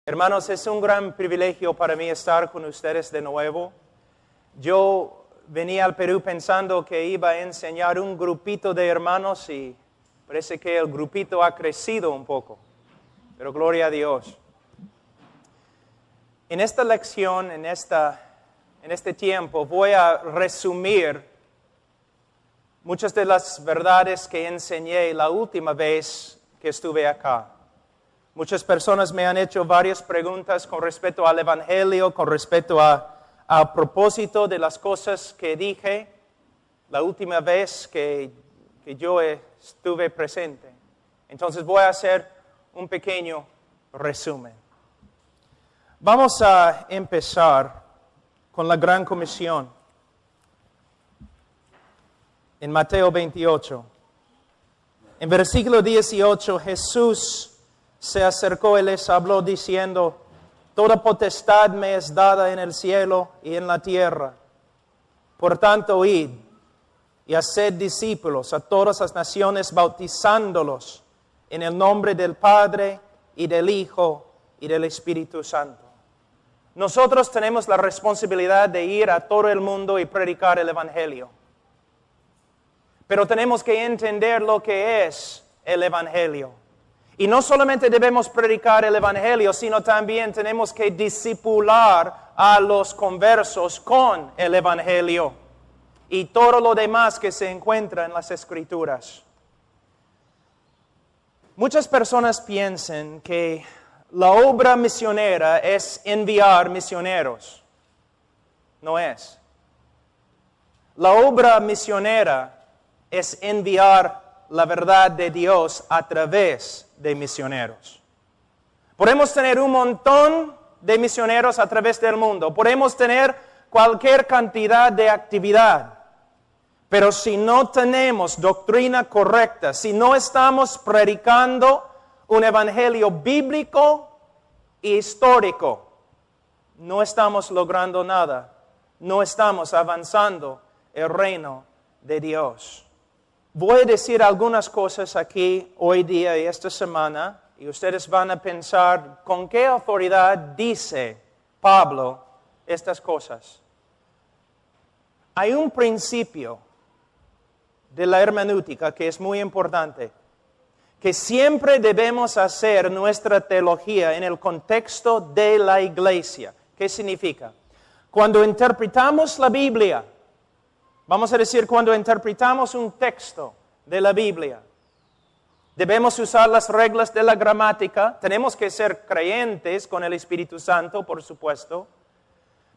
Hermanos, es un gran privilegio para mí estar con ustedes de nuevo. Yo venía al Perú pensando que iba a enseñar un grupito de hermanos y parece que el grupito ha crecido un poco, pero gloria a Dios. En esta lección, en este tiempo, voy a resumir muchas de las verdades que enseñé la última vez que estuve acá. Muchas personas me han hecho varias preguntas con respecto al Evangelio, con respecto a propósito de las cosas que dije la última vez que yo estuve presente. Entonces voy a hacer un pequeño resumen. Vamos a empezar con la Gran Comisión. En Mateo 28. En versículo 18, Jesús se acercó y les habló diciendo: toda potestad me es dada en el cielo y en la tierra. Por tanto, id y haced discípulos a todas las naciones, bautizándolos en el nombre del Padre y del Hijo y del Espíritu Santo. Nosotros tenemos la responsabilidad de ir a todo el mundo y predicar el Evangelio. Pero tenemos que entender lo que es el Evangelio. Y no solamente debemos predicar el Evangelio, sino también tenemos que discipular a los conversos con el Evangelio y todo lo demás que se encuentra en las Escrituras. Muchas personas piensan que la obra misionera es enviar misioneros. No es. La obra misionera es enviar la verdad de Dios a través de misioneros. Podemos tener un montón de misioneros a través del mundo. Podemos tener cualquier cantidad de actividad. Pero si no tenemos doctrina correcta, si no estamos predicando un evangelio bíblico e histórico, no estamos logrando nada. No estamos avanzando el reino de Dios. Voy a decir algunas cosas aquí hoy día y esta semana, y ustedes van a pensar con qué autoridad dice Pablo estas cosas. Hay un principio de la hermenéutica que es muy importante, que siempre debemos hacer nuestra teología en el contexto de la iglesia. ¿Qué significa? Cuando interpretamos la Biblia, vamos a decir, cuando interpretamos un texto de la Biblia, debemos usar las reglas de la gramática, tenemos que ser creyentes con el Espíritu Santo, por supuesto.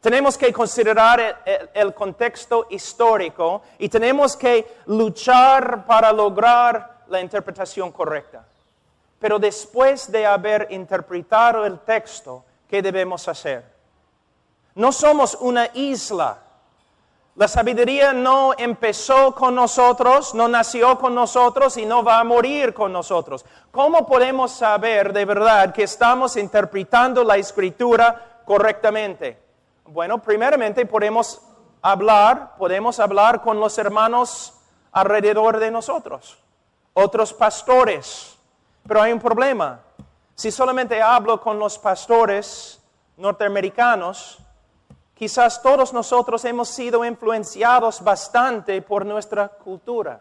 Tenemos que considerar el contexto histórico y tenemos que luchar para lograr la interpretación correcta. Pero después de haber interpretado el texto, ¿qué debemos hacer? No somos una isla. La sabiduría no empezó con nosotros, no nació con nosotros y no va a morir con nosotros. ¿Cómo podemos saber de verdad que estamos interpretando la Escritura correctamente? Bueno, primeramente podemos hablar con los hermanos alrededor de nosotros, otros pastores. Pero hay un problema. Si solamente hablo con los pastores norteamericanos, quizás todos nosotros hemos sido influenciados bastante por nuestra cultura.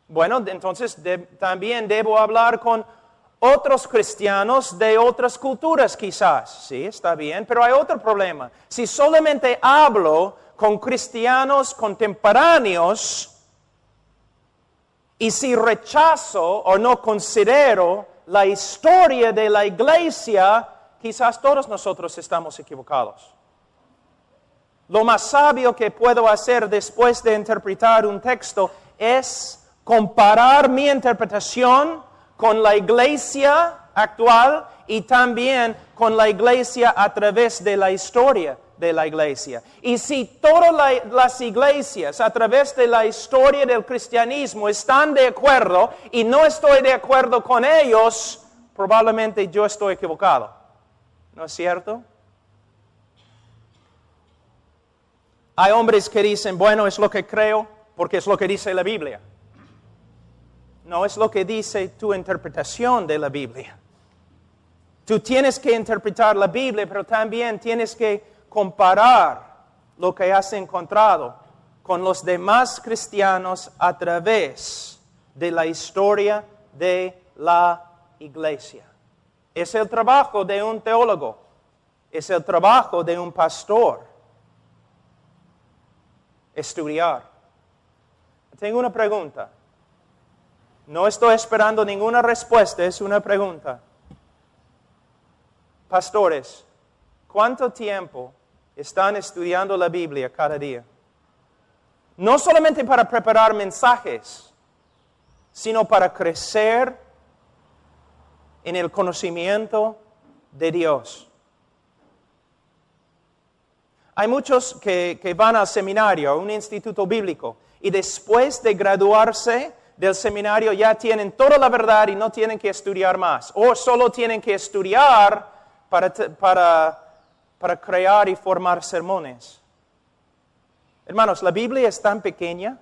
Bueno, entonces también debo hablar con otros cristianos de otras culturas quizás. Sí, está bien, pero hay otro problema. Si solamente hablo con cristianos contemporáneos y si rechazo o no considero la historia de la iglesia, quizás todos nosotros estamos equivocados. Lo más sabio que puedo hacer después de interpretar un texto es comparar mi interpretación con la iglesia actual y también con la iglesia a través de la historia de la iglesia. Y si todas las iglesias a través de la historia del cristianismo están de acuerdo y no estoy de acuerdo con ellos, probablemente yo estoy equivocado. ¿No es cierto? Hay hombres que dicen, bueno, es lo que creo porque es lo que dice la Biblia. No es lo que dice tu interpretación de la Biblia. Tú tienes que interpretar la Biblia, pero también tienes que comparar lo que has encontrado con los demás cristianos a través de la historia de la iglesia. Es el trabajo de un teólogo, es el trabajo de un pastor. Estudiar. Tengo una pregunta. No estoy esperando ninguna respuesta, es una pregunta. Pastores, ¿cuánto tiempo están estudiando la Biblia cada día? No solamente para preparar mensajes, sino para crecer en el conocimiento de Dios. Hay muchos que van al seminario, a un instituto bíblico, y después de graduarse del seminario ya tienen toda la verdad y no tienen que estudiar más. O solo tienen que estudiar para crear y formar sermones. Hermanos, la Biblia es tan pequeña.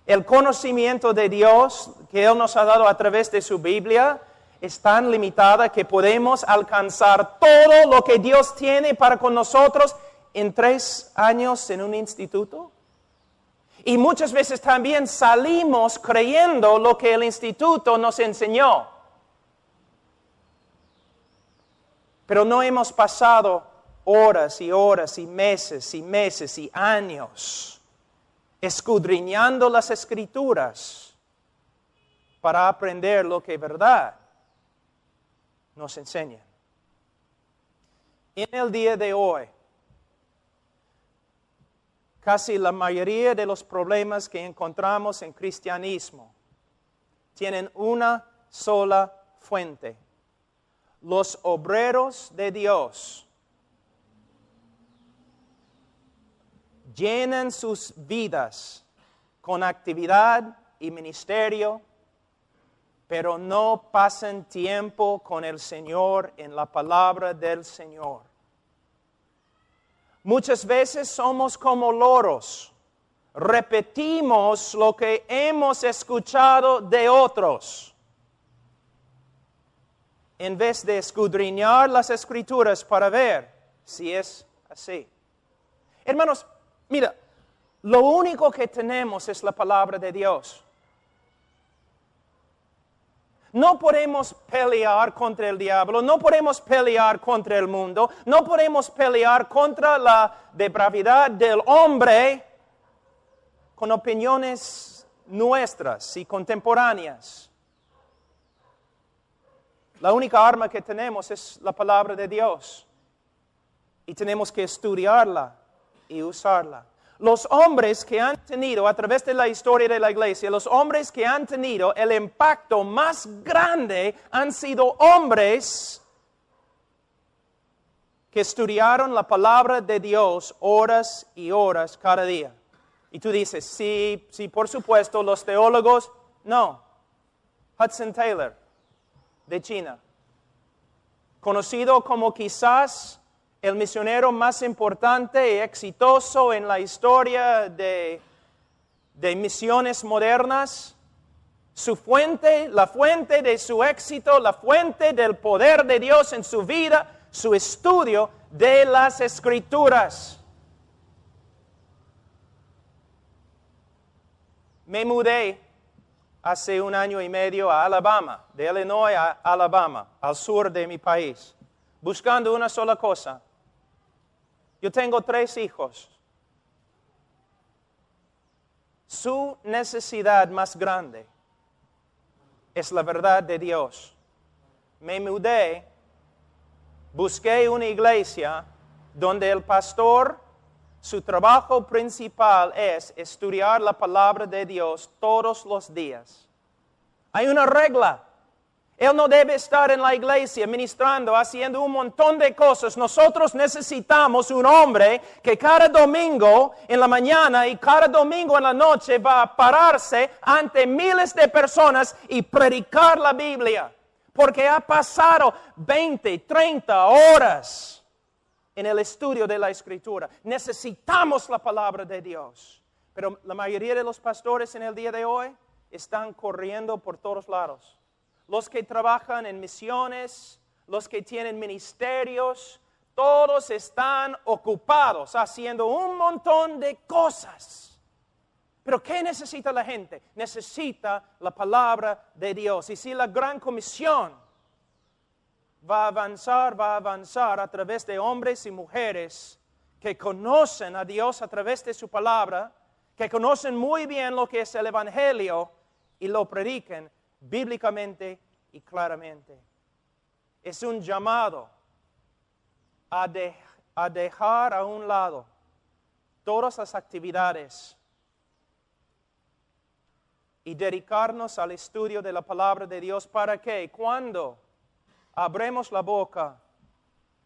El conocimiento de Dios que Él nos ha dado a través de su Biblia es tan limitada que podemos alcanzar todo lo que Dios tiene para con nosotros en 3 años en un instituto. Y muchas veces también salimos creyendo lo que el instituto nos enseñó. Pero no hemos pasado horas y horas y meses y años escudriñando las Escrituras para aprender lo que verdad nos enseña. En el día de hoy, casi la mayoría de los problemas que encontramos en cristianismo tienen una sola fuente. Los obreros de Dios llenan sus vidas con actividad y ministerio, pero no pasan tiempo con el Señor en la palabra del Señor. Muchas veces somos como loros, repetimos lo que hemos escuchado de otros, en vez de escudriñar las Escrituras para ver si es así. Hermanos, mira, lo único que tenemos es la palabra de Dios. No podemos pelear contra el diablo, no podemos pelear contra el mundo, no podemos pelear contra la depravidad del hombre con opiniones nuestras y contemporáneas. La única arma que tenemos es la palabra de Dios y tenemos que estudiarla y usarla. Los hombres que han tenido, a través de la historia de la iglesia, los hombres que han tenido el impacto más grande han sido hombres que estudiaron la palabra de Dios horas y horas cada día. Y tú dices, sí, por supuesto, los teólogos, no. Hudson Taylor, de China, conocido como quizás el misionero más importante y exitoso en la historia de misiones modernas. Su fuente, la fuente de su éxito, la fuente del poder de Dios en su vida, su estudio de las Escrituras. Me mudé hace 1 año y medio a Alabama, de Illinois a Alabama, al sur de mi país, buscando una sola cosa. Yo tengo 3 hijos. Su necesidad más grande es la verdad de Dios. Me mudé, busqué una iglesia donde el pastor, su trabajo principal es estudiar la palabra de Dios todos los días. Hay una regla. Él no debe estar en la iglesia ministrando, haciendo un montón de cosas. Nosotros necesitamos un hombre que cada domingo en la mañana y cada domingo en la noche va a pararse ante miles de personas y predicar la Biblia. Porque ha pasado 20, 30 horas en el estudio de la Escritura. Necesitamos la palabra de Dios. Pero la mayoría de los pastores en el día de hoy están corriendo por todos lados. Los que trabajan en misiones, los que tienen ministerios, todos están ocupados haciendo un montón de cosas. Pero ¿qué necesita la gente? Necesita la palabra de Dios. Y si la gran comisión va a avanzar a través de hombres y mujeres que conocen a Dios a través de su palabra, que conocen muy bien lo que es el Evangelio y lo prediquen bíblicamente y claramente. Es un llamado a dejar a un lado todas las actividades y dedicarnos al estudio de la palabra de Dios. ¿Para qué? Cuando abremos la boca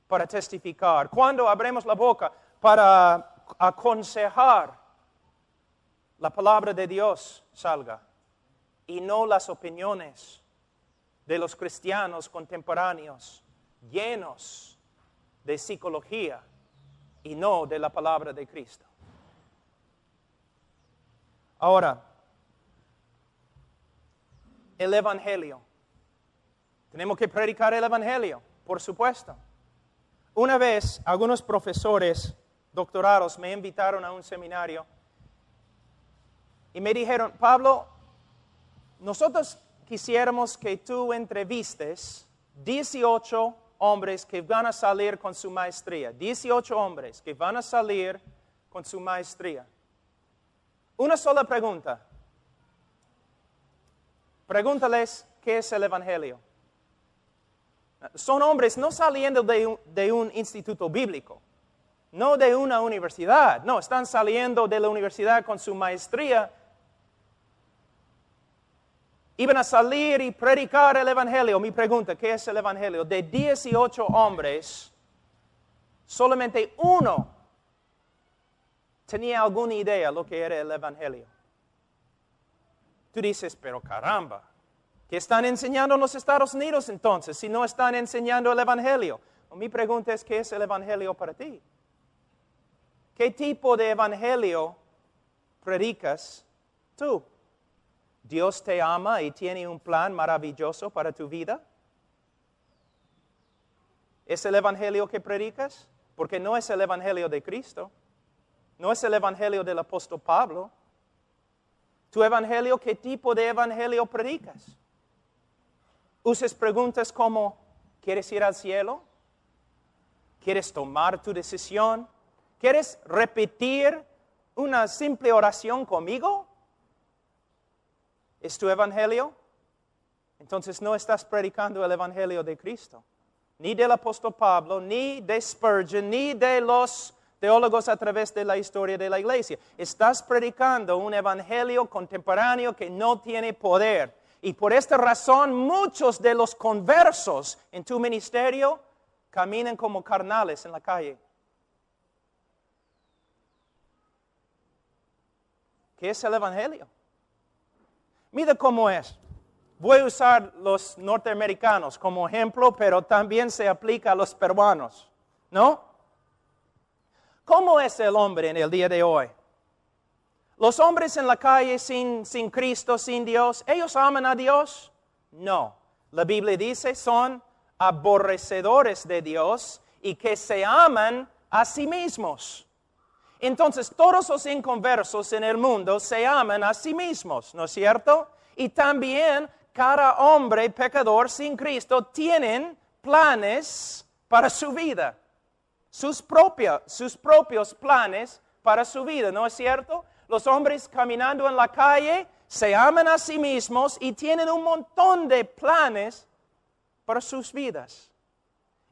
para testificar, cuando abremos la boca para aconsejar, la palabra de Dios salga y no las opiniones de los cristianos contemporáneos llenos de psicología y no de la palabra de Cristo. Ahora, el Evangelio. Tenemos que predicar el Evangelio, por supuesto. Una vez, algunos profesores doctorados me invitaron a un seminario y me dijeron, Pablo, nosotros quisiéramos que tú entrevistes 18 hombres que van a salir con su maestría. 18 hombres que van a salir con su maestría. Una sola pregunta. Pregúntales qué es el Evangelio. Son hombres no saliendo de un instituto bíblico, no de una universidad. No, están saliendo de la universidad con su maestría. Iban a salir y predicar el Evangelio. Mi pregunta, ¿qué es el Evangelio? De 18 hombres, solamente uno tenía alguna idea de lo que era el Evangelio. Tú dices, pero caramba, ¿qué están enseñando en los Estados Unidos entonces si no están enseñando el Evangelio? Mi pregunta es, ¿qué es el Evangelio para ti? ¿Qué tipo de Evangelio predicas tú? ¿Dios te ama y tiene un plan maravilloso para tu vida? ¿Es el Evangelio que predicas? Porque no es el Evangelio de Cristo. No es el Evangelio del apóstol Pablo. ¿Tu Evangelio, qué tipo de Evangelio predicas? ¿Usas preguntas como, ¿quieres ir al cielo? ¿Quieres tomar tu decisión? ¿Quieres repetir una simple oración conmigo? ¿Es tu Evangelio? Entonces no estás predicando el Evangelio de Cristo. Ni del apóstol Pablo, ni de Spurgeon, ni de los teólogos a través de la historia de la iglesia. Estás predicando un Evangelio contemporáneo que no tiene poder. Y por esta razón muchos de los conversos en tu ministerio caminan como carnales en la calle. ¿Qué es el Evangelio? Mira cómo es. Voy a usar los norteamericanos como ejemplo, pero también se aplica a los peruanos, ¿no? ¿Cómo es el hombre en el día de hoy? Los hombres en la calle sin Cristo, sin Dios, ¿ellos aman a Dios? No. La Biblia dice, son aborrecedores de Dios y que se aman a sí mismos. Entonces, todos los inconversos en el mundo se aman a sí mismos, ¿no es cierto? Y también cada hombre pecador sin Cristo tienen planes para su vida. Sus propios planes para su vida, ¿no es cierto? Los hombres caminando en la calle se aman a sí mismos y tienen un montón de planes para sus vidas.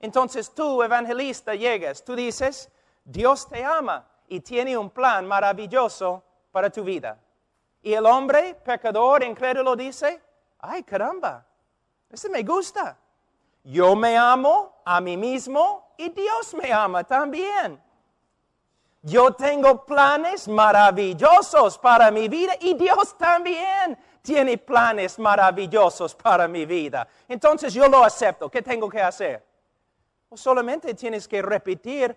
Entonces tú, evangelista, llegas, tú dices, Dios te ama y tiene un plan maravilloso para tu vida. Y el hombre pecador, incrédulo, dice, ay caramba, ese me gusta. Yo me amo a mí mismo y Dios me ama también. Yo tengo planes maravillosos para mi vida y Dios también tiene planes maravillosos para mi vida. Entonces yo lo acepto. ¿Qué tengo que hacer? Pues solamente tienes que repetir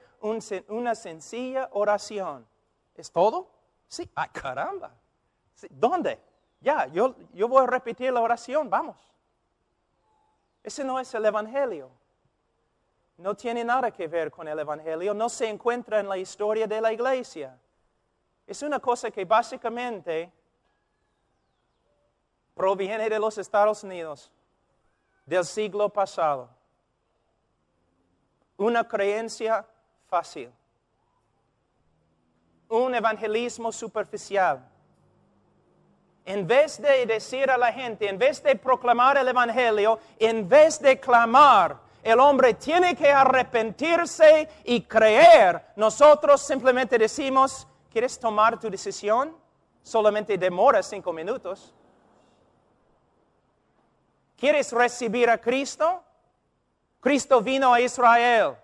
una sencilla oración. ¿Es todo? Sí. ¡Ay, caramba! Sí. ¿Dónde? Ya, yo voy a repetir la oración. Vamos. Ese no es el Evangelio. no tiene nada que ver con el Evangelio, no se encuentra en la historia de la iglesia. Es una cosa que básicamente proviene de los Estados Unidos, del siglo pasado. Una creencia fácil. Un evangelismo superficial. En vez de decir a la gente, en vez de proclamar el Evangelio, en vez de clamar, el hombre tiene que arrepentirse y creer, nosotros simplemente decimos, ¿quieres tomar tu decisión? Solamente demora 5 minutos. ¿Quieres recibir a Cristo? Cristo vino a Israel.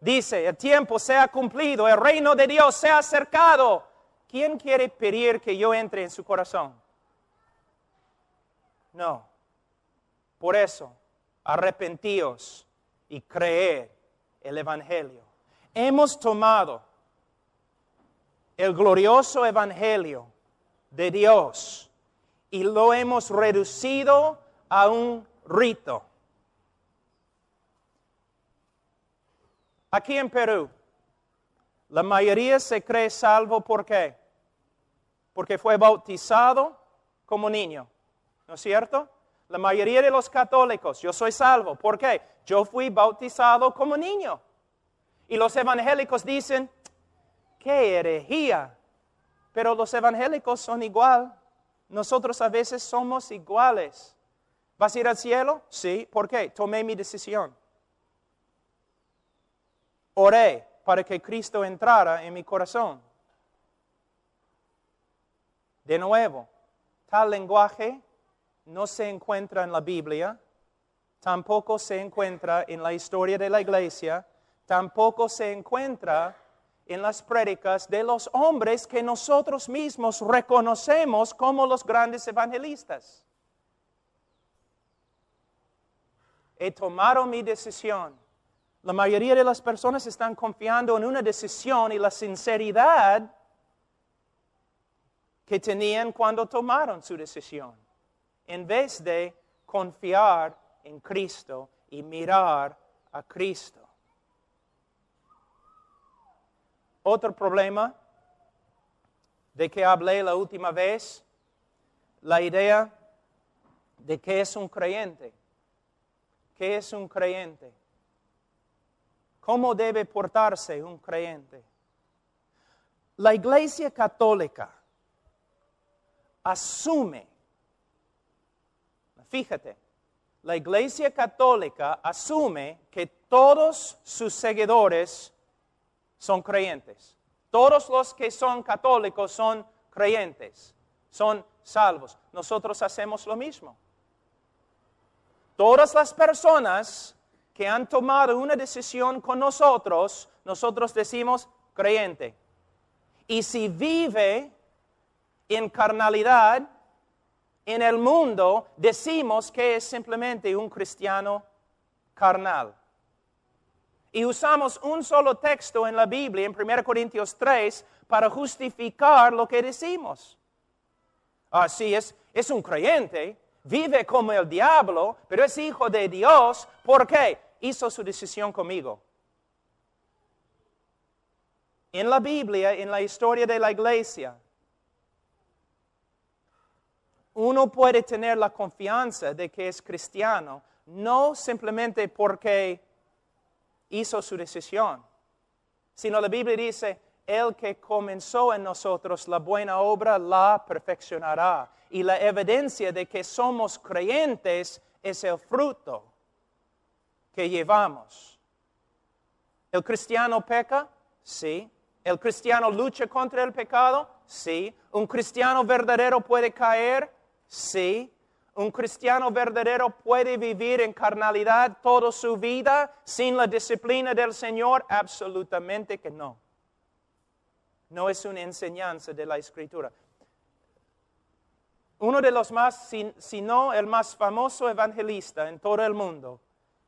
Dice, el tiempo se ha cumplido, el reino de Dios se ha acercado. ¿Quién quiere pedir que yo entre en su corazón? No. Por eso, arrepentíos y creed el Evangelio. Hemos tomado el glorioso Evangelio de Dios y lo hemos reducido a un rito. Aquí en Perú, la mayoría se cree salvo, ¿por qué? Porque fue bautizado como niño, ¿no es cierto? La mayoría de los católicos, yo soy salvo, ¿por qué? Yo fui bautizado como niño. Y los evangélicos dicen, ¡qué herejía! Pero los evangélicos son igual. Nosotros a veces somos iguales. ¿Vas a ir al cielo? Sí. ¿Por qué? Tomé mi decisión. Oré para que Cristo entrara en mi corazón. De nuevo, tal lenguaje no se encuentra en la Biblia, tampoco se encuentra en la historia de la iglesia, tampoco se encuentra en las prédicas de los hombres que nosotros mismos reconocemos como los grandes evangelistas. He tomado mi decisión. La mayoría de las personas están confiando en una decisión y la sinceridad que tenían cuando tomaron su decisión, en vez de confiar en Cristo y mirar a Cristo. Otro problema de que hablé la última vez, la idea de qué es un creyente. ¿Qué es un creyente? ¿Cómo debe portarse un creyente? La Iglesia Católica asume, fíjate, la Iglesia Católica asume que todos sus seguidores son creyentes. Todos los que son católicos son creyentes, son salvos. Nosotros hacemos lo mismo. Todas las personas que han tomado una decisión con nosotros, nosotros decimos creyente. Y si vive en carnalidad, en el mundo, decimos que es simplemente un cristiano carnal. Y usamos un solo texto en la Biblia, en 1 Corintios 3, para justificar lo que decimos. Sí, es un creyente, vive como el diablo, pero es hijo de Dios. ¿Por qué? Hizo su decisión conmigo. En la Biblia, en la historia de la iglesia, uno puede tener la confianza de que es cristiano, no simplemente porque hizo su decisión, sino la Biblia dice, el que comenzó en nosotros la buena obra la perfeccionará. Y la evidencia de que somos creyentes es el fruto que llevamos. ¿El cristiano peca? Sí. ¿El cristiano lucha contra el pecado? Sí. ¿Un cristiano verdadero puede caer? Sí. ¿Un cristiano verdadero puede vivir en carnalidad toda su vida sin la disciplina del Señor? Absolutamente que no. No es una enseñanza de la Escritura. Uno de los más, si no el más famoso evangelista en todo el mundo,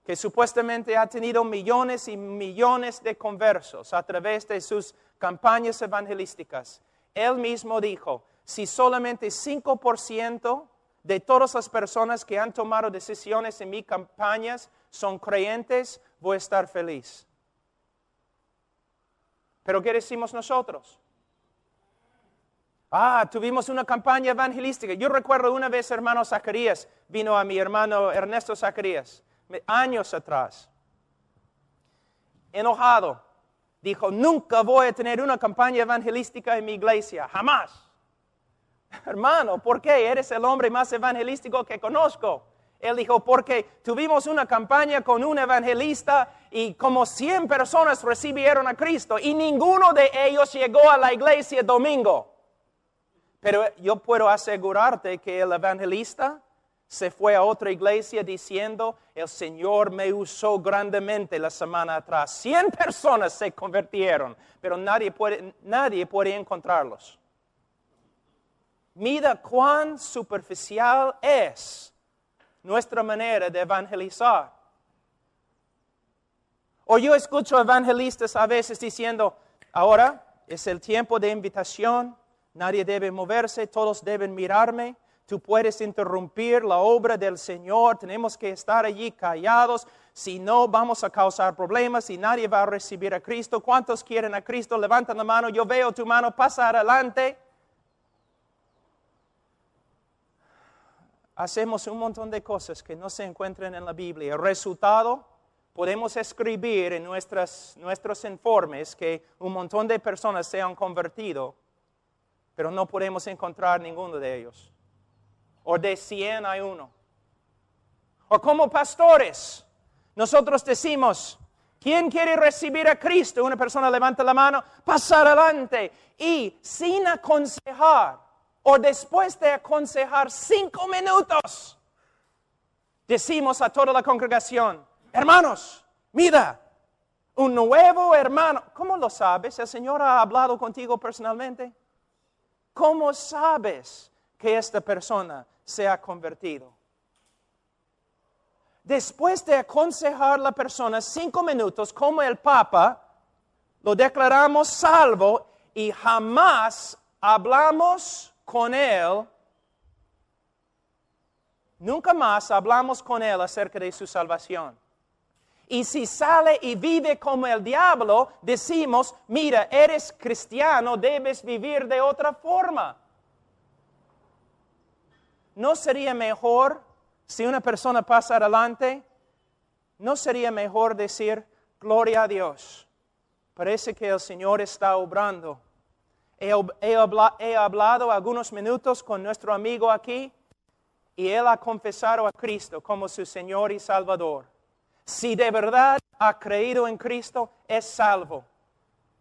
que supuestamente ha tenido millones y millones de conversos a través de sus campañas evangelísticas, él mismo dijo, si solamente 5% de todas las personas que han tomado decisiones en mis campañas son creyentes, voy a estar feliz. Pero ¿qué decimos nosotros? Tuvimos una campaña evangelística. Yo recuerdo una vez, hermano Zacarías, vino a mi hermano Ernesto Zacarías, años atrás. Enojado. Dijo, nunca voy a tener una campaña evangelística en mi iglesia, jamás. Hermano, ¿por qué? Eres el hombre más evangelístico que conozco. Él dijo, porque tuvimos una campaña con un evangelista y como 100 personas recibieron a Cristo y ninguno de ellos llegó a la iglesia domingo. Pero yo puedo asegurarte que el evangelista se fue a otra iglesia diciendo, el Señor me usó grandemente la semana atrás. 100 personas se convirtieron, pero nadie puede encontrarlos. Mira cuán superficial es nuestra manera de evangelizar. O yo escucho evangelistas a veces diciendo, ahora es el tiempo de invitación, nadie debe moverse, todos deben mirarme, tú puedes interrumpir la obra del Señor, tenemos que estar allí callados, si no vamos a causar problemas y nadie va a recibir a Cristo. ¿Cuántos quieren a Cristo? Levantan la mano, yo veo tu mano, pasa adelante. Hacemos un montón de cosas que no se encuentran en la Biblia. El resultado, podemos escribir en nuestros informes que un montón de personas se han convertido, pero no podemos encontrar ninguno de ellos. O de 100 hay uno. O como pastores, nosotros decimos, ¿quién quiere recibir a Cristo? Una persona levanta la mano, pasa adelante y sin aconsejar, o después de aconsejar 5 minutos, decimos a toda la congregación, hermanos, mira, un nuevo hermano. ¿Cómo lo sabes? ¿El Señor ha hablado contigo personalmente? ¿Cómo sabes que esta persona se ha convertido? Después de aconsejar a la persona 5 minutos, como el Papa, lo declaramos salvo y jamás hablamos con él, nunca más hablamos con él acerca de su salvación. Y si sale y vive como el diablo, decimos, mira, eres cristiano, debes vivir de otra forma. ¿No sería mejor, si una persona pasa adelante, no sería mejor decir, gloria a Dios, parece que el Señor está obrando? He hablado algunos minutos con nuestro amigo aquí y él ha confesado a Cristo como su Señor y Salvador. Si de verdad ha creído en Cristo, es salvo.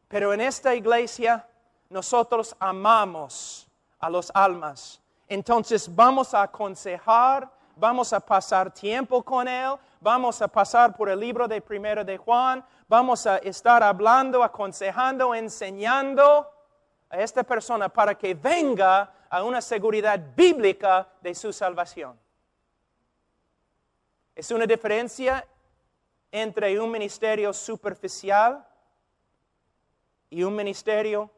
Pero en esta iglesia nosotros amamos a los almas. Entonces vamos a aconsejar, vamos a pasar tiempo con él, vamos a pasar por el libro de 1 de Juan, vamos a estar hablando, aconsejando, enseñando a esta persona para que venga a una seguridad bíblica de su salvación. Es una diferencia entre un ministerio superficial y un ministerio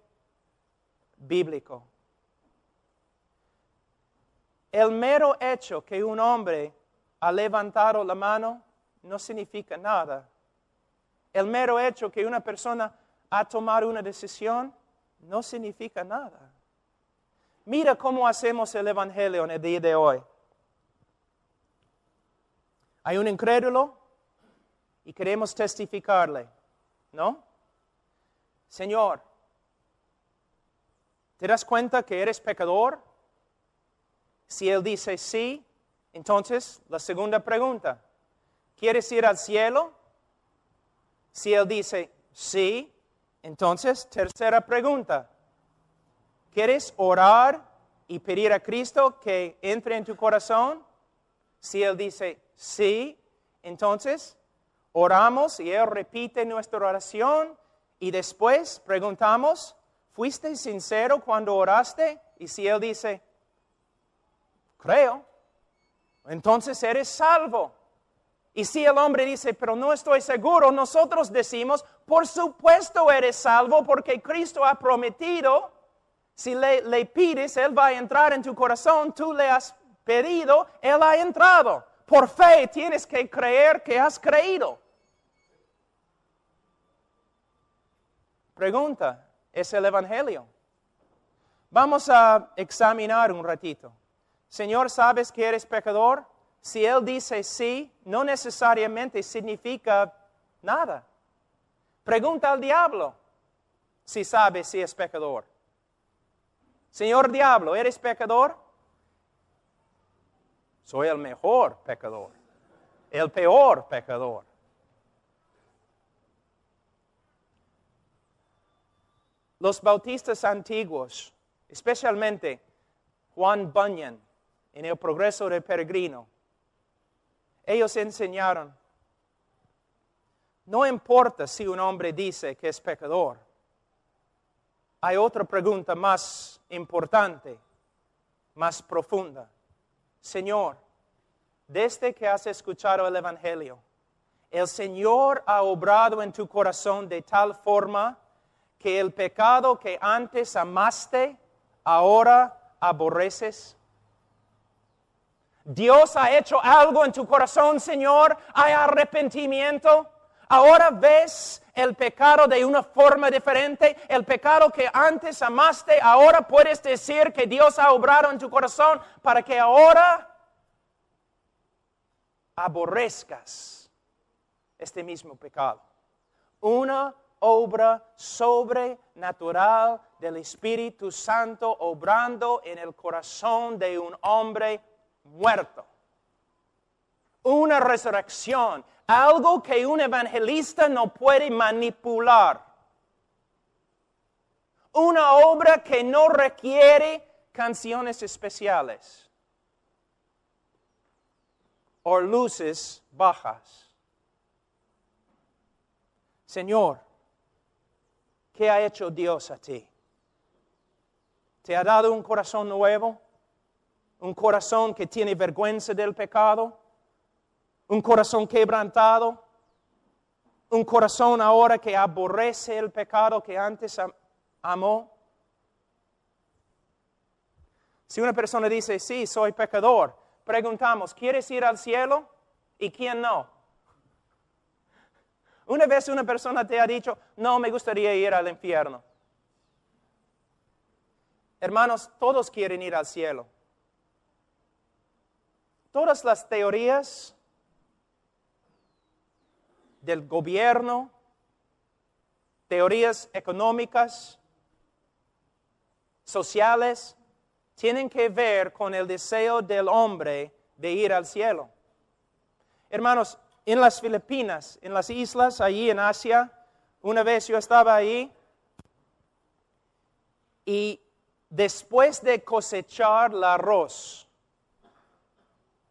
bíblico. El mero hecho que un hombre ha levantado la mano no significa nada. El mero hecho que una persona ha tomado una decisión no significa nada. Mira cómo hacemos el evangelio en el día de hoy. Hay un incrédulo y queremos testificarle, ¿no? Señor, ¿te das cuenta que eres pecador? Si él dice sí, entonces la segunda pregunta, ¿quieres ir al cielo? Si él dice sí, entonces tercera pregunta, ¿quieres orar y pedir a Cristo que entre en tu corazón? Si él dice sí, entonces oramos y él repite nuestra oración y después preguntamos, ¿fuiste sincero cuando oraste? Y si él dice, creo, entonces eres salvo. Y si el hombre dice, pero no estoy seguro, nosotros decimos, por supuesto eres salvo porque Cristo ha prometido, si le pides, Él va a entrar en tu corazón, tú le has pedido, Él ha entrado. Por fe tienes que creer que has creído. pregunta es el Evangelio. Vamos a examinar un ratito. Señor, ¿sabes que eres pecador? Si Él dice sí, no necesariamente significa nada. Pregunta al diablo si sabe si es pecador. Señor diablo, ¿eres pecador? Soy el mejor pecador, el peor pecador. Los bautistas antiguos, especialmente Juan Bunyan, en El Progreso del Peregrino, ellos enseñaron, no importa si un hombre dice que es pecador, hay otra pregunta más importante, más profunda. Señor, desde que has escuchado el Evangelio, el Señor ha obrado en tu corazón de tal forma que el pecado que antes amaste, ahora aborreces. Dios ha hecho algo en tu corazón, Señor. Hay arrepentimiento. Ahora ves el pecado de una forma diferente. El pecado que antes amaste, ahora puedes decir que Dios ha obrado en tu corazón para que ahora aborrezcas este mismo pecado. Una obra sobrenatural del Espíritu Santo obrando en el corazón de un hombre muerto. Una resurrección, algo que un evangelista no puede manipular. Una obra que no requiere canciones especiales o luces bajas. Señor, ¿qué ha hecho Dios a ti? ¿Te ha dado un corazón nuevo? ¿Un corazón que tiene vergüenza del pecado? ¿Un corazón quebrantado? ¿Un corazón ahora que aborrece el pecado que antes amó? Si una persona dice, sí, soy pecador, preguntamos, ¿quieres ir al cielo? ¿Y quién no? Una vez una persona te ha dicho, no, me gustaría ir al infierno. Hermanos, todos quieren ir al cielo. Todas las teorías del gobierno, teorías económicas, sociales, tienen que ver con el deseo del hombre de ir al cielo. Hermanos, en las Filipinas, en las islas, allí en Asia, una vez yo estaba ahí y después de cosechar el arroz,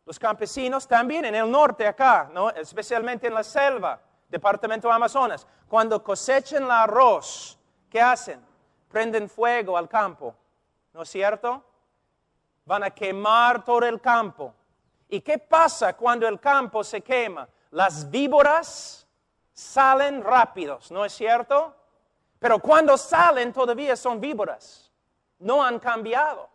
los campesinos también en el norte acá, ¿no? Especialmente en la selva, departamento Amazonas, cuando cosechan el arroz, ¿qué hacen? Prenden fuego al campo, ¿no es cierto? Van a quemar todo el campo. ¿Y qué pasa cuando el campo se quema? Las víboras salen rápidos, ¿no es cierto? Pero cuando salen todavía son víboras. No han cambiado.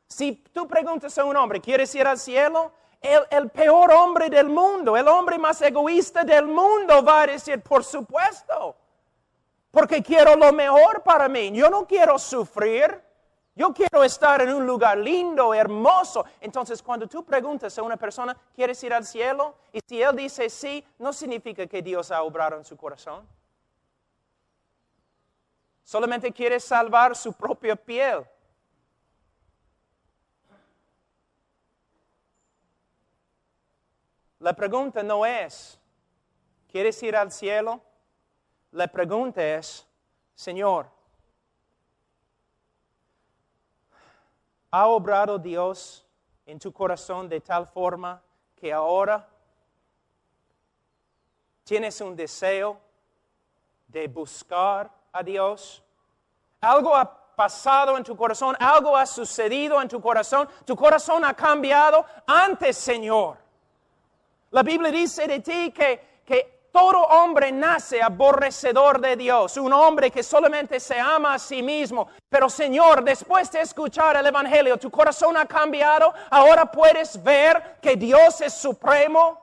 Si tú preguntas a un hombre, ¿quieres ir al cielo? El peor hombre del mundo, el hombre más egoísta del mundo va a decir, por supuesto, porque quiero lo mejor para mí. Yo no quiero sufrir. Yo quiero estar en un lugar lindo, hermoso. Entonces, cuando tú preguntas a una persona, ¿quieres ir al cielo? Y si él dice sí, no significa que Dios ha obrado en su corazón. Solamente quiere salvar su propia piel. La pregunta no es, ¿quieres ir al cielo? La pregunta es, Señor, ¿ha obrado Dios en tu corazón de tal forma que ahora tienes un deseo de buscar a Dios? ¿Algo ha pasado en tu corazón? ¿Algo ha sucedido en tu corazón? ¿Tu corazón ha cambiado? Antes, Señor, la Biblia dice de ti que todo hombre nace aborrecedor de Dios, un hombre que solamente se ama a sí mismo. Pero Señor, después de escuchar el Evangelio, tu corazón ha cambiado. Ahora puedes ver que Dios es supremo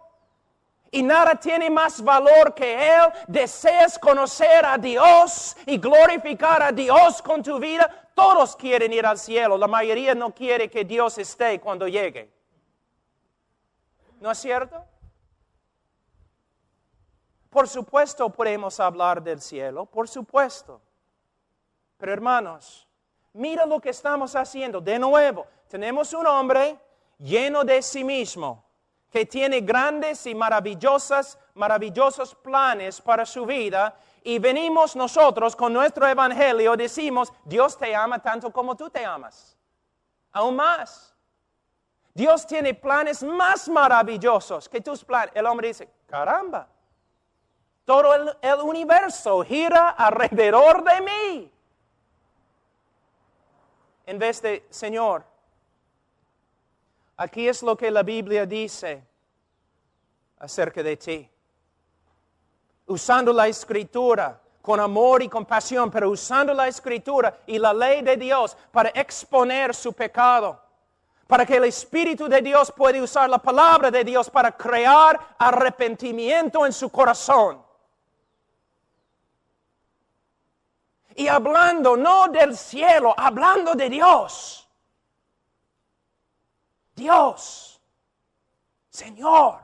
y nada tiene más valor que Él, deseas conocer a Dios y glorificar a Dios con tu vida, todos quieren ir al cielo. La mayoría no quiere que Dios esté cuando llegue. ¿No es cierto? Por supuesto podemos hablar del cielo, por supuesto. Pero hermanos, mira lo que estamos haciendo. De nuevo, tenemos un hombre lleno de sí mismo, que tiene grandes y maravillosos planes para su vida, y venimos nosotros con nuestro evangelio, decimos, Dios te ama tanto como tú te amas, aún más. Dios tiene planes más maravillosos que tus planes. El hombre dice, caramba, todo el universo gira alrededor de mí. En vez de, Señor, aquí es lo que la Biblia dice acerca de ti. Usando la Escritura con amor y compasión, pero usando la Escritura y la ley de Dios para exponer su pecado. Para que el Espíritu de Dios pueda usar la palabra de Dios para crear arrepentimiento en su corazón. Y hablando no del cielo, hablando de Dios. Dios, Señor,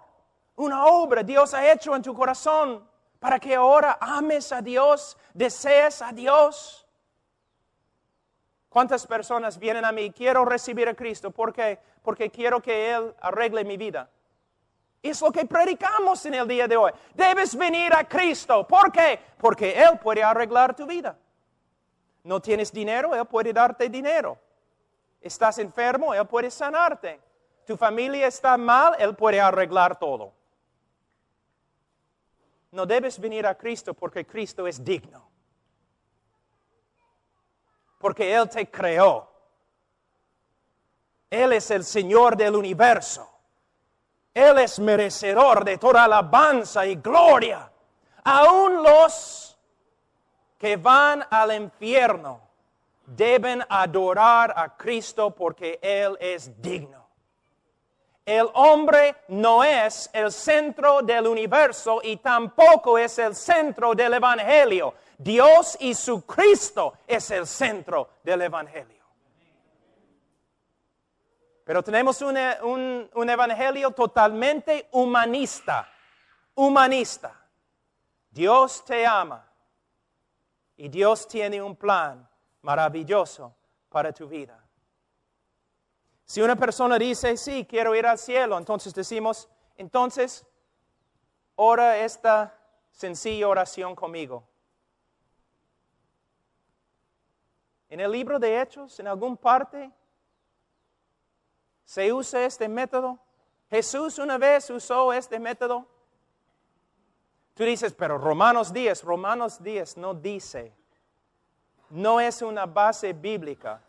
una obra Dios ha hecho en tu corazón para que ahora ames a Dios, desees a Dios. ¿Cuántas personas vienen a mí? Quiero recibir a Cristo. ¿Por qué? Porque quiero que Él arregle mi vida. Es lo que predicamos en el día de hoy. Debes venir a Cristo. ¿Por qué? Porque Él puede arreglar tu vida. No tienes dinero, Él puede darte dinero. Estás enfermo, Él puede sanarte. Tu familia está mal, Él puede arreglar todo. No debes venir a Cristo porque Cristo es digno. Porque Él te creó. Él es el Señor del universo. Él es merecedor de toda alabanza y gloria. Aún los que van al infierno deben adorar a Cristo porque Él es digno. El hombre no es el centro del universo y tampoco es el centro del evangelio. Dios y su Cristo es el centro del evangelio. Pero tenemos un evangelio totalmente humanista. Humanista. Dios te ama. Y Dios tiene un plan maravilloso para tu vida. Si una persona dice, sí, quiero ir al cielo, entonces decimos, entonces, ora esta sencilla oración conmigo. En el libro de Hechos, en alguna parte, se usa este método. Jesús una vez usó este método. Tú dices, pero Romanos 10 no dice, no es una base bíblica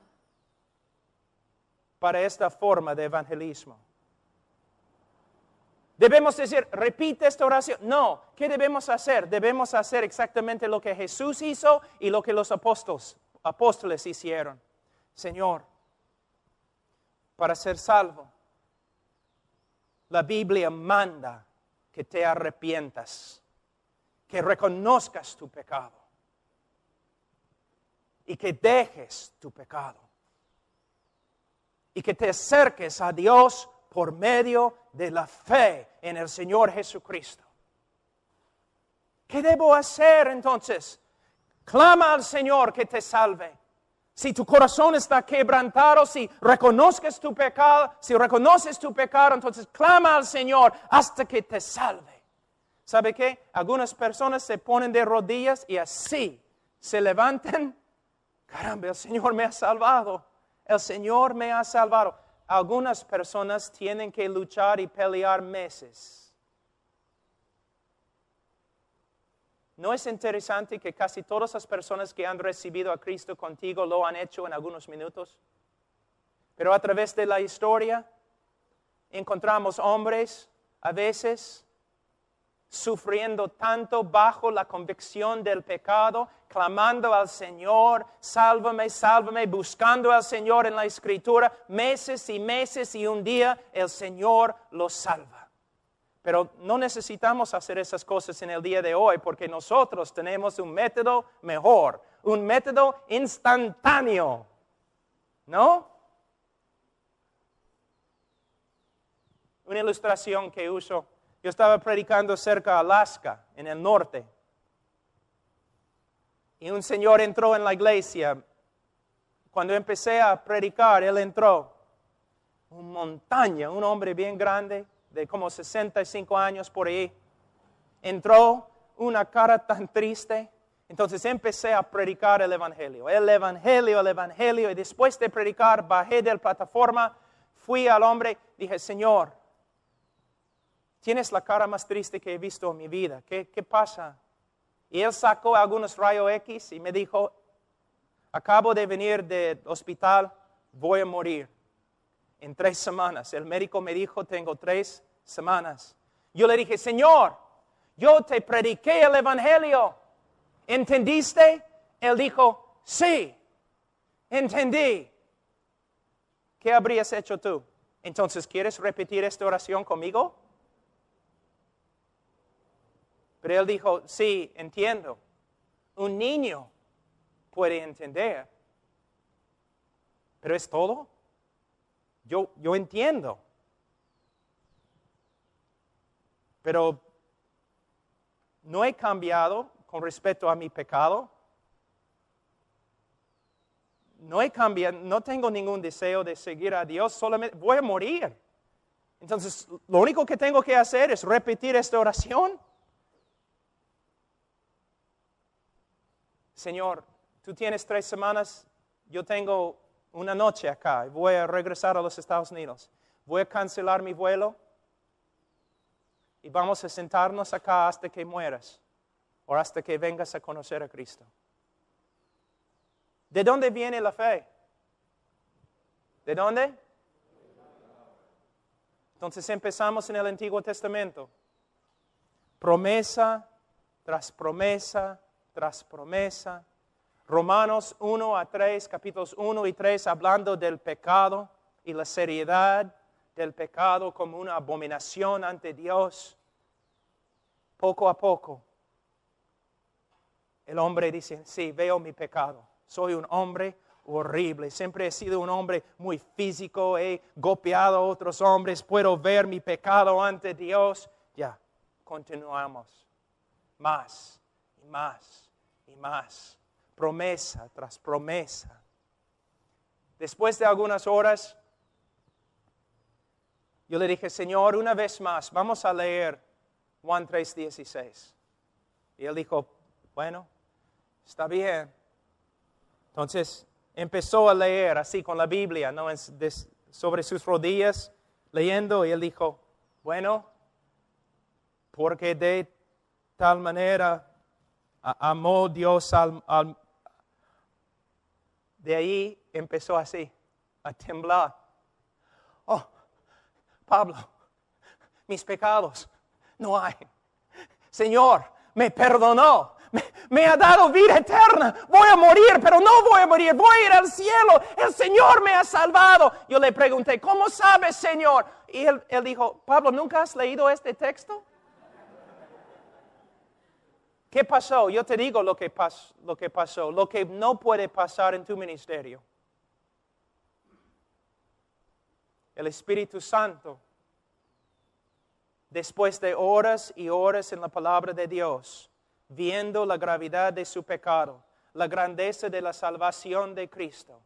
para esta forma de evangelismo. Debemos decir, repite esta oración. No, ¿qué debemos hacer? Debemos hacer exactamente lo que Jesús hizo y lo que los apóstoles hicieron. Señor, para ser salvo, la Biblia manda que te arrepientas, que reconozcas tu pecado y que dejes tu pecado y que te acerques a Dios por medio de la fe en el Señor Jesucristo. ¿Qué debo hacer entonces? Clama al Señor que te salve. Si tu corazón está quebrantado, si reconoces tu pecado, entonces clama al Señor hasta que te salve. ¿Sabe qué? Algunas personas se ponen de rodillas y así se levantan. Caramba, el Señor me ha salvado. El Señor me ha salvado. Algunas personas tienen que luchar y pelear meses. ¿No es interesante que casi todas las personas que han recibido a Cristo contigo lo han hecho en algunos minutos? Pero a través de la historia encontramos hombres a veces sufriendo tanto bajo la convicción del pecado, clamando al Señor, sálvame, sálvame, buscando al Señor en la Escritura, meses y un día el Señor los salva. Pero no necesitamos hacer esas cosas en el día de hoy porque nosotros tenemos un método mejor, un método instantáneo, ¿no? Una ilustración que uso, yo estaba predicando cerca de Alaska, en el norte, y un señor entró en la iglesia. Cuando empecé a predicar, él entró, una montaña, un hombre bien grande, de como 65 años por ahí, entró, una cara tan triste. Entonces empecé a predicar el Evangelio, y después de predicar bajé de la plataforma, fui al hombre, dije, Señor, tienes la cara más triste que he visto en mi vida, ¿qué pasa? Y él sacó algunos rayos X y me dijo, acabo de venir del hospital, voy a morir en 3 semanas. El médico me dijo, tengo 3 semanas. Yo le dije, Señor, yo te prediqué el Evangelio. ¿Entendiste? Él dijo, sí, entendí. ¿Qué habrías hecho tú? Entonces, ¿quieres repetir esta oración conmigo? Pero él dijo, sí, entiendo. Un niño puede entender. ¿Pero es todo? Yo entiendo. Pero no he cambiado con respecto a mi pecado. No he cambiado, no tengo ningún deseo de seguir a Dios, solamente voy a morir. Entonces, lo único que tengo que hacer es repetir esta oración. Señor, tú tienes 3 semanas, yo tengo una noche acá y voy a regresar a los Estados Unidos. Voy a cancelar mi vuelo y vamos a sentarnos acá hasta que mueras o hasta que vengas a conocer a Cristo. ¿De dónde viene la fe? ¿De dónde? Entonces empezamos en el Antiguo Testamento. Promesa tras promesa tras promesa. Romanos 1 a 3, capítulos 1 y 3, hablando del pecado y la seriedad del pecado como una abominación ante Dios. Poco a poco, el hombre dice, sí, veo mi pecado. Soy un hombre horrible. Siempre he sido un hombre muy físico. He golpeado a otros hombres. Puedo ver mi pecado ante Dios. Ya, continuamos. Más y más y más. Promesa tras promesa. Después de algunas horas, yo le dije, Señor, una vez más, vamos a leer Juan 3:16. Y él dijo, bueno, está bien. Entonces empezó a leer así con la Biblia, ¿no? Sobre sus rodillas, leyendo, y él dijo, bueno, porque de tal manera amó Dios al. De ahí empezó así, a temblar. Oh, Pablo, mis pecados no hay. Señor, me perdonó. Me ha dado vida eterna. Voy a morir, pero no voy a morir. Voy a ir al cielo. El Señor me ha salvado. Yo le pregunté, ¿cómo sabes, Señor? Y él dijo, Pablo, ¿nunca has leído este texto? ¿Qué pasó? Yo te digo lo que pasó. Lo que no puede pasar en tu ministerio. El Espíritu Santo, después de horas y horas en la palabra de Dios, viendo la gravedad de su pecado, la grandeza de la salvación de Cristo,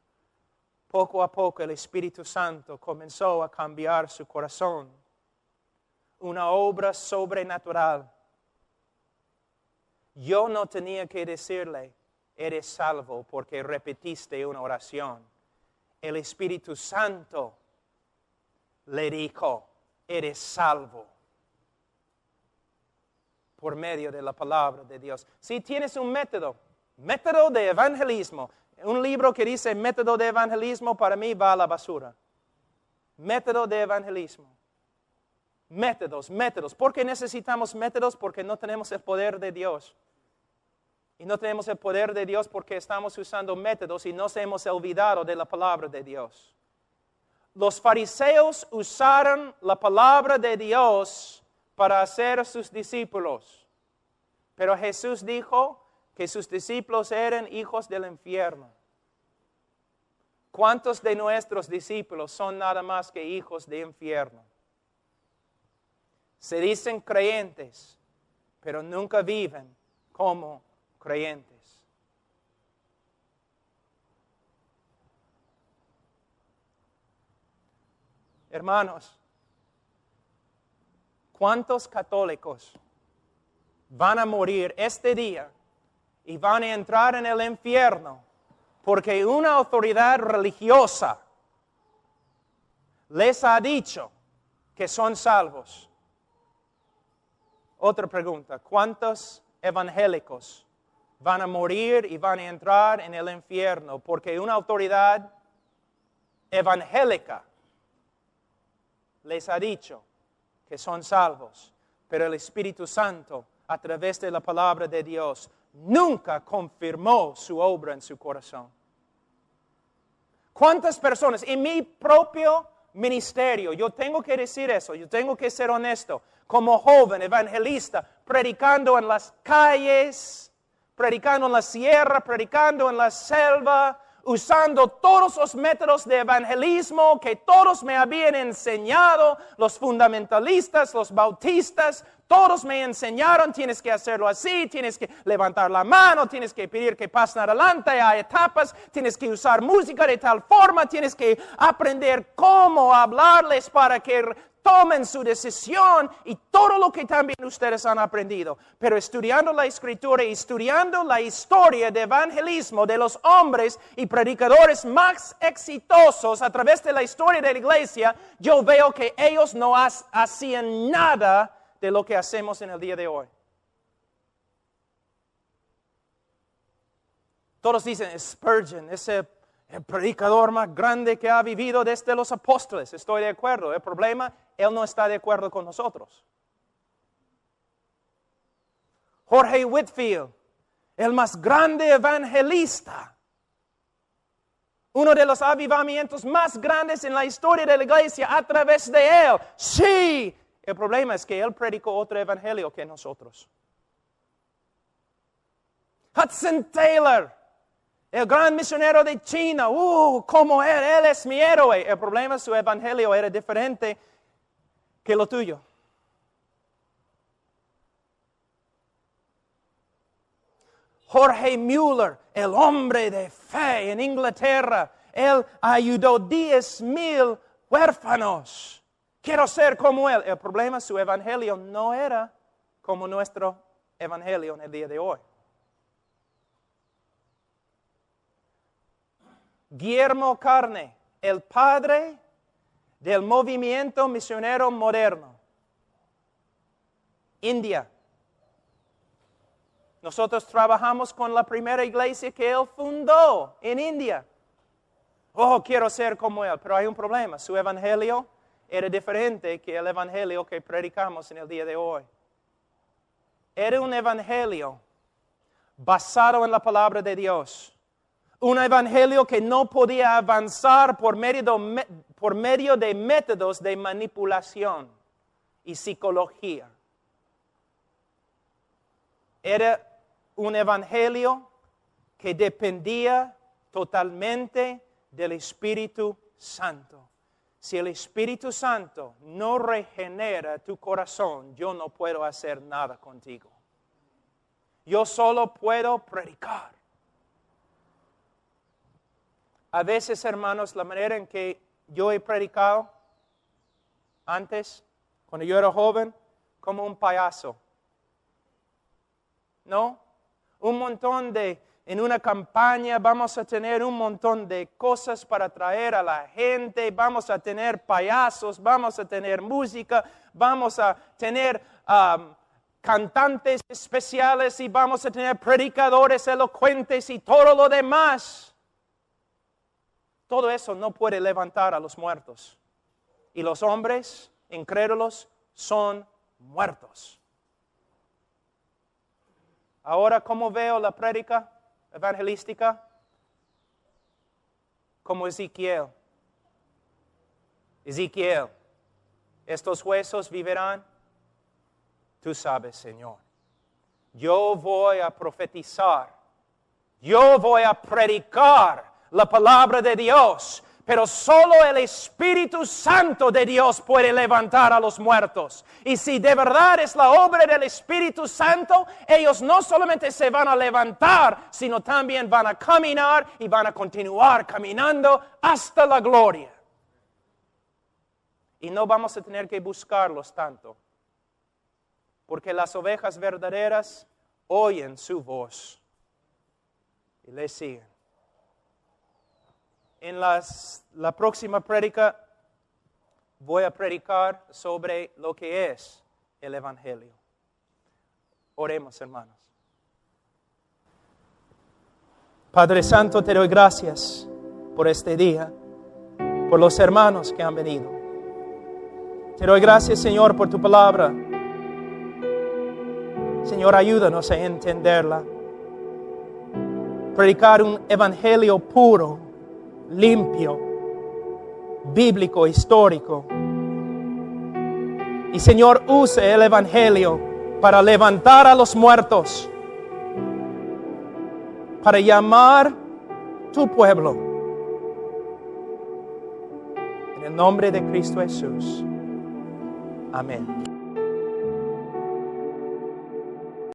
poco a poco el Espíritu Santo comenzó a cambiar su corazón. Una obra sobrenatural. Yo no tenía que decirle, eres salvo porque repetiste una oración. El Espíritu Santo le dijo, eres salvo. Por medio de la palabra de Dios. Si tienes un método de evangelismo, un libro que dice método de evangelismo, para mí va a la basura. Método de evangelismo. Métodos. ¿Por qué necesitamos métodos? Porque no tenemos el poder de Dios. Y no tenemos el poder de Dios porque estamos usando métodos y nos hemos olvidado de la palabra de Dios. Los fariseos usaron la palabra de Dios para hacer sus discípulos. Pero Jesús dijo que sus discípulos eran hijos del infierno. ¿Cuántos de nuestros discípulos son nada más que hijos del infierno? Se dicen creyentes, pero nunca viven como creyentes. Hermanos, ¿cuántos católicos van a morir este día y van a entrar en el infierno porque una autoridad religiosa les ha dicho que son salvos? Otra pregunta, ¿cuántos evangélicos van a morir y van a entrar en el infierno porque una autoridad evangélica les ha dicho que son salvos, pero el Espíritu Santo, a través de la palabra de Dios, nunca confirmó su obra en su corazón? ¿Cuántas personas en mi propio ministerio, yo tengo que decir eso, yo tengo que ser honesto, como joven evangelista, predicando en las calles, predicando en la sierra, predicando en la selva, usando todos los métodos de evangelismo que todos me habían enseñado, los fundamentalistas, los bautistas, todos me enseñaron, tienes que hacerlo así, tienes que levantar la mano, tienes que pedir que pasen adelante, hay etapas, tienes que usar música de tal forma, tienes que aprender cómo hablarles para que tomen su decisión y todo lo que también ustedes han aprendido. Pero estudiando la Escritura y estudiando la historia de evangelismo de los hombres y predicadores más exitosos a través de la historia de la iglesia, yo veo que ellos no hacían nada de lo que hacemos en el día de hoy. Todos dicen, Spurgeon, ese el predicador más grande que ha vivido desde los apóstoles. Estoy de acuerdo. El problema, él no está de acuerdo con nosotros. Jorge Whitfield, el más grande evangelista. Uno de los avivamientos más grandes en la historia de la iglesia a través de él. Sí. El problema es que él predicó otro evangelio que nosotros. Hudson Taylor, el gran misionero de China, como él es mi héroe. El problema es que su evangelio era diferente que lo tuyo. Jorge Mueller, el hombre de fe en Inglaterra, él ayudó 10,000 huérfanos. Quiero ser como él. El problema es que su evangelio no era como nuestro evangelio en el día de hoy. Guillermo Carne, el padre del movimiento misionero moderno. India. Nosotros trabajamos con la primera iglesia que él fundó en India. Quiero ser como él, pero hay un problema. Su evangelio era diferente que el evangelio que predicamos en el día de hoy. Era un evangelio basado en la palabra de Dios. Un evangelio que no podía avanzar por medio de métodos de manipulación y psicología. Era un evangelio que dependía totalmente del Espíritu Santo. Si el Espíritu Santo no regenera tu corazón, yo no puedo hacer nada contigo. Yo solo puedo predicar. A veces, hermanos, la manera en que yo he predicado antes, cuando yo era joven, como un payaso. ¿No? En una campaña vamos a tener un montón de cosas para traer a la gente, vamos a tener payasos, vamos a tener música, vamos a tener cantantes especiales y vamos a tener predicadores elocuentes y todo lo demás. Todo eso no puede levantar a los muertos. Y los hombres incrédulos son muertos. Ahora, ¿cómo veo la prédica evangelística? Como Ezequiel. Ezequiel, estos huesos vivirán. Tú sabes, Señor. Yo voy a profetizar. Yo voy a predicar la palabra de Dios. Pero solo el Espíritu Santo de Dios puede levantar a los muertos. Y si de verdad es la obra del Espíritu Santo, ellos no solamente se van a levantar, sino también van a caminar y van a continuar caminando hasta la gloria. Y no vamos a tener que buscarlos tanto, porque las ovejas verdaderas oyen su voz y le siguen. En la próxima prédica voy a predicar sobre lo que es el Evangelio. Oremos, hermanos. Padre Santo, te doy gracias por este día, por los hermanos que han venido. Te doy gracias, Señor, por tu palabra. Señor, ayúdanos a entenderla. Predicar un evangelio puro, limpio, bíblico, histórico. Y Señor, use el evangelio para levantar a los muertos, para llamar tu pueblo. En el nombre de Cristo Jesús. Amén.